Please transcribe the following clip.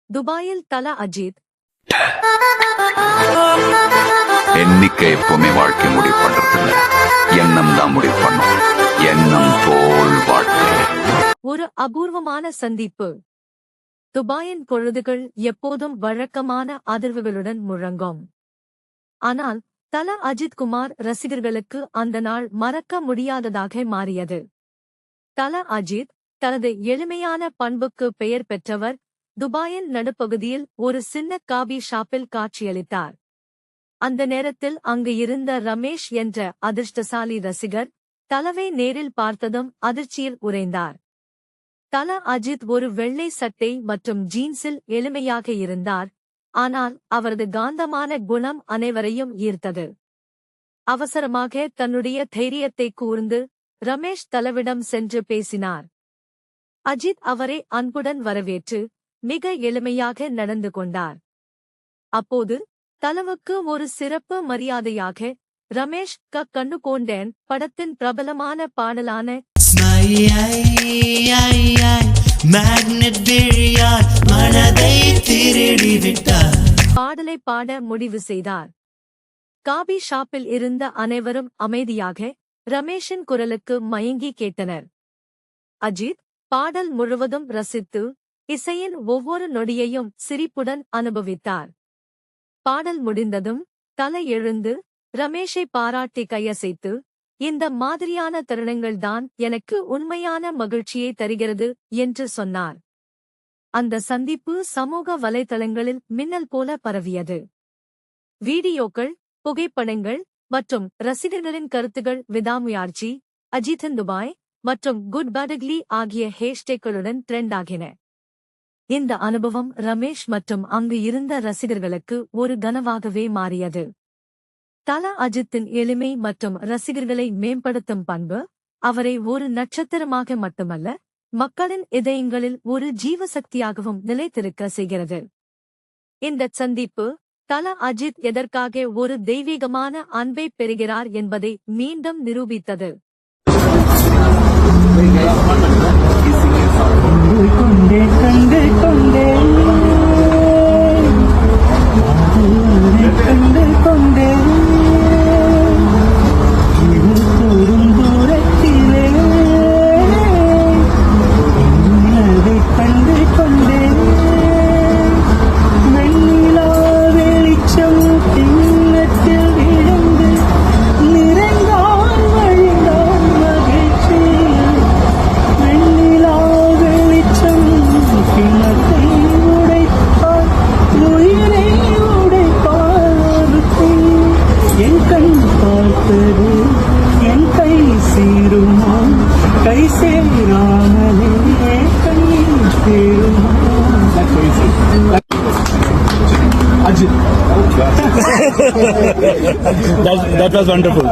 துபாயில் தல அஜித். எண்ணிக்கை எப்பவுமே வாழ்க்கை முடிவு பண்றதில்ல, எண்ணம் தான் முடிவு பண்ணும். எண்ணம் போல் வாழ்க்கை. ஒரு அபூர்வமான சந்திப்பு. துபாயின் பொழுதுகள் எப்போதும் வழக்கமான அதிர்வுகளுடன் முழங்கும். ஆனால் தல அஜித் குமார் ரசிகர்களுக்கு அந்த நாள் மறக்க முடியாததாக மாறியது. தல அஜித் தனது எளிமையான பண்புக்கு பெயர் பெற்றவர். துபாயின் நடுப்பகுதியில் ஒரு சின்ன காபி ஷாப்பில் காட்சியளித்தார். அந்த நேரத்தில் அங்கு இருந்த ரமேஷ் என்ற அதிர்ஷ்டசாலி ரசிகர் தலவை நேரில் பார்த்ததும் அதிர்ச்சியில் உறைந்தார். தல அஜித் ஒரு வெள்ளை சட்டை மற்றும் ஜீன்ஸில் எளிமையாக இருந்தார். ஆனால் அவரது காந்தமான குணம் அனைவரையும் ஈர்த்தது. அவசரமாக தன்னுடைய தைரியத்தை கூர்ந்து ரமேஷ் தலவிடம் சென்று பேசினார். அஜித் அவரை அன்புடன் வரவேற்று மிக எளிமையாக நடந்து கொண்டார். அப்போது தலவுக்கு ஒரு சிறப்பு மரியாதையாக ரமேஷ் கண்ணு கொண்டேன் படத்தின் பிரபலமான பாடலான பாடலை பாட முடிவு செய்தார். காபி ஷாப்பில் இருந்த அனைவரும் அமைதியாக ரமேஷின் குரலுக்கு மயங்கி கேட்டனர். அஜித் பாடல் முழுவதும் ரசித்து இசையின் ஒவ்வொரு நொடியையும் சிரிப்புடன் அனுபவித்தார். பாடல் முடிந்ததும் தல எழுந்து ரமேஷை பாராட்டி கையசைத்து, இந்த மாதிரியான தருணங்கள்தான் எனக்கு உண்மையான மகிழ்ச்சியை தருகிறது என்று சொன்னார். அந்த சந்திப்பு சமூக வலைதளங்களில் மின்னல் போல பரவியது. வீடியோக்கள், புகைப்படங்கள் மற்றும் ரசிகர்களின் கருத்துகள் விடாமுயற்சி, அஜித்தின் துபாய் மற்றும் குட் படக்லி ஆகிய ஹேஷ்டேக்களுடன் ட்ரெண்ட் ஆகின. இந்த அனுபவம் ரமேஷ் மற்றும் அங்கு இருந்த ரசிகர்களுக்கு ஒரு கனவாகவே மாறியது. தல அஜித்தின் எளிமை மற்றும் ரசிகர்களை மேம்படுத்தும் பண்பு அவரை ஒரு நட்சத்திரமாக மட்டுமல்ல, மக்களின் இதயங்களில் ஒரு ஜீவசக்தியாகவும் நிலைத்திருக்க செய்கிறது. இந்த சந்திப்பு தல அஜித் எதற்காக ஒரு தெய்வீகமான அன்பை பெறுகிறார் என்பதை மீண்டும் நிரூபித்தது. That was wonderful.